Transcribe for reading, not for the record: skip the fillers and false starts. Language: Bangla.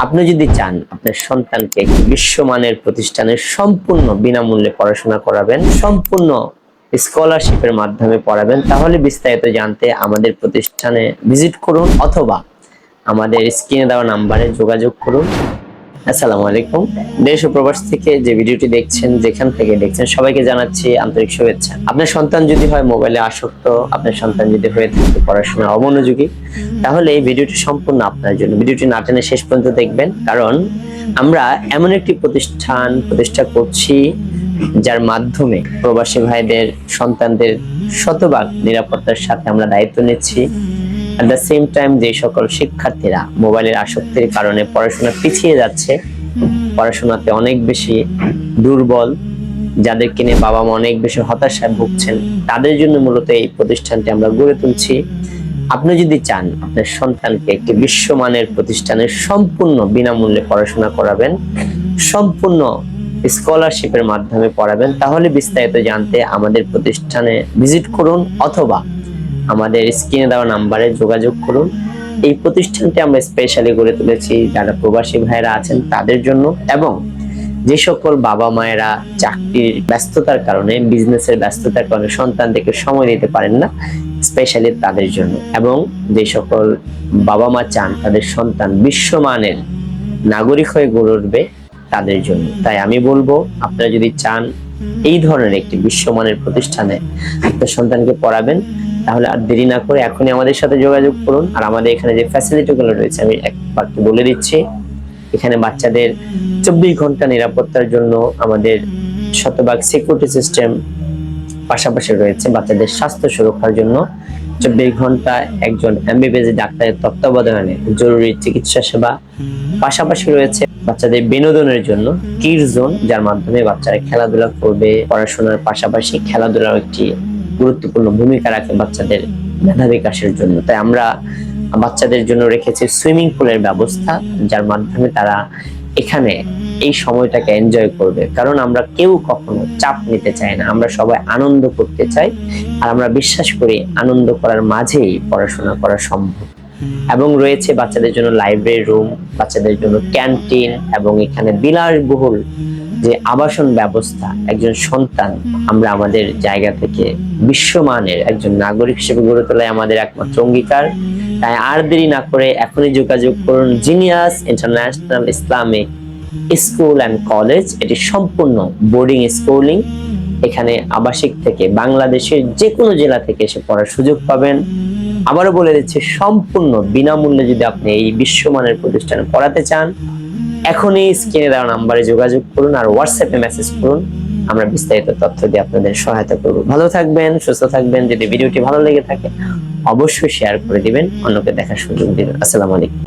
আপনি যদি চান আপনার সন্তানকে একটি বিশ্বমানের প্রতিষ্ঠানে সম্পূর্ণ বিনামূল্যে পড়াশোনা করাবেন, সম্পূর্ণ স্কলারশিপের মাধ্যমে পড়াবেন, তাহলে বিস্তারিত জানতে আমাদের প্রতিষ্ঠানে ভিজিট করুন অথবা আমাদের স্ক্রিনে দেওয়া নাম্বারে যোগাযোগ করুন। আসসালামু আলাইকুম। দেশ ও প্রবাস থেকে যে ভিডিওটি দেখছেন, যেখান থেকে দেখছেন, সবাইকে জানাচ্ছি আন্তরিক শুভেচ্ছা। আপনার সন্তান যদি হয় মোবাইলে আসক্ত, আপনার সন্তান যদি হয়ে থাকে পড়াশোনা অমনোযোগী, তাহলে এই ভিডিওটি সম্পূর্ণ আপনার জন্য। ভিডিওটি না টেনে শেষ পর্যন্ত দেখবেন, কারণ আমরা এমন একটি প্রতিষ্ঠা করছি যার মাধ্যমে প্রবাসী ভাইদের সন্তানদের শতভাগ নিরাপত্তার সাথে আমরা দায়িত্ব নিচ্ছি। at the same time যে সকল শিক্ষার্থীরা মোবাইলের আসক্তির কারণে পড়াশোনা পিছিয়ে যাচ্ছে, পড়াশোনাতে অনেক বেশি দুর্বল, যাদেরকে নিয়ে বাবা মা অনেক বেশি হতাশায় ভুগছেন, তাদের জন্য মূলত এই প্রতিষ্ঠানটি আমরা গড়ে তুলছি। আপনি যদি চান আপনার সন্তানকে একটি বিশ্বমানের প্রতিষ্ঠানে সম্পূর্ণ বিনামূল্যে পড়াশোনা করাবেন, সম্পূর্ণ স্কলারশিপের মাধ্যমে পড়াবেন, তাহলে বিস্তারিত জানতে আমাদের প্রতিষ্ঠানে ভিজিট করুন অথবা আমাদের স্ক্রিনে দেওয়া নাম্বারে যোগাযোগ করুন। এই প্রতিষ্ঠানটি আমরা স্পেশালি গড়ে তুলেছি যারা প্রবাসী ভাইরা আছেন তাদের জন্য, এবং যে সকল বাবা মায়েরা চাকরির ব্যস্ততার কারণে, বিজনেসের ব্যস্ততার কারণে সন্তানদেরকে সময় দিতে পারেন না, স্পেশালি তাদের জন্য, এবং যে সকল বাবা মা চান তাদের সন্তান বিশ্বমানের নাগরিক হয়ে গড়ে উঠবে তাদের জন্য। তাই আমি বলবো, আপনারা যদি চান এই ধরনের একটি বিশ্বমানের প্রতিষ্ঠানে আপনার সন্তানকে পড়াবেন, তাহলে আর দেরি না করে এখনই আমাদের সাথে যোগাযোগ করুন। আর আমাদের এখানে যে ফ্যাসিলিটিগুলো রয়েছে আমি একবার বলে দিচ্ছি। এখানে বাচ্চাদের 24 ঘন্টা নিরাপত্তার জন্য আমাদের শতভাগ সিকিউরিটি সিস্টেম, পাশাপাশি রয়েছে বাচ্চাদের স্বাস্থ্য সুরক্ষার জন্য 24 ঘন্টা একজন এমবিবিএস ডাক্তারের তত্ত্বাবধানে জরুরি চিকিৎসা সেবা, পাশাপাশি রয়েছে বাচ্চাদের বিনোদনের জন্য কিডস জোন, যার মাধ্যমে বাচ্চারা খেলাধুলা করবে। পড়াশোনার পাশাপাশি খেলাধুলার একটি গুরুত্বপূর্ণ ভূমিকা রাখে বাচ্চাদের মেধা বিকাশের জন্য। তাই আমরা বাচ্চাদের জন্য রেখেছি সুইমিং পুলের ব্যবস্থা, যার মাধ্যমে তারা এখানে এই সময়টাকে এনজয় করবে। কারণ আমরা কেউ কখনো চাপ নিতে চাই না, আমরা সবাই আনন্দ করতে চাই, আর আমরা বিশ্বাস করি আনন্দ করার মাঝেই পড়াশোনা করা সম্ভব। এবং রয়েছে বাচ্চাদের জন্য লাইব্রেরি রুম, বাচ্চাদের জন্য ক্যান্টিন, এবং এখানে বিলাসবহুল যে আবাসন ব্যবস্থা। একজন সন্তান আমরা আমাদের জায়গা থেকে বিশ্বমানের একজন নাগরিক হিসেবে গড়ে তোলাই আমাদের একমাত্র অঙ্গীকার। তাই আর দেরি না করে এখনই যোগাযোগ করুন genius international Islamic school and college. এটি সম্পূর্ণ বোর্ডিং স্কুলিং। এখানে আবাসিক থেকে বাংলাদেশের যে কোনো জেলা থেকে এসে পড়ার সুযোগ পাবেন। আবারও বলে দিচ্ছি, সম্পূর্ণ বিনামূল্যে যদি আপনি এই বিশ্বমানের প্রতিষ্ঠানে পড়াতে চান, এখনই স্ক্রিনে দেওয়া নাম্বারে যোগাযোগ করুন আর হোয়াটসঅ্যাপে মেসেজ করুন। আমরা বিস্তারিত তথ্য দিয়ে আপনাদের সহায়তা করব। ভালো থাকবেন, সুস্থ থাকবেন। যদি ভিডিওটি ভালো লেগে থাকে অবশ্যই শেয়ার করে দিবেন, অন্যকে দেখার সুযোগ দিবেন। আসসালামু আলাইকুম।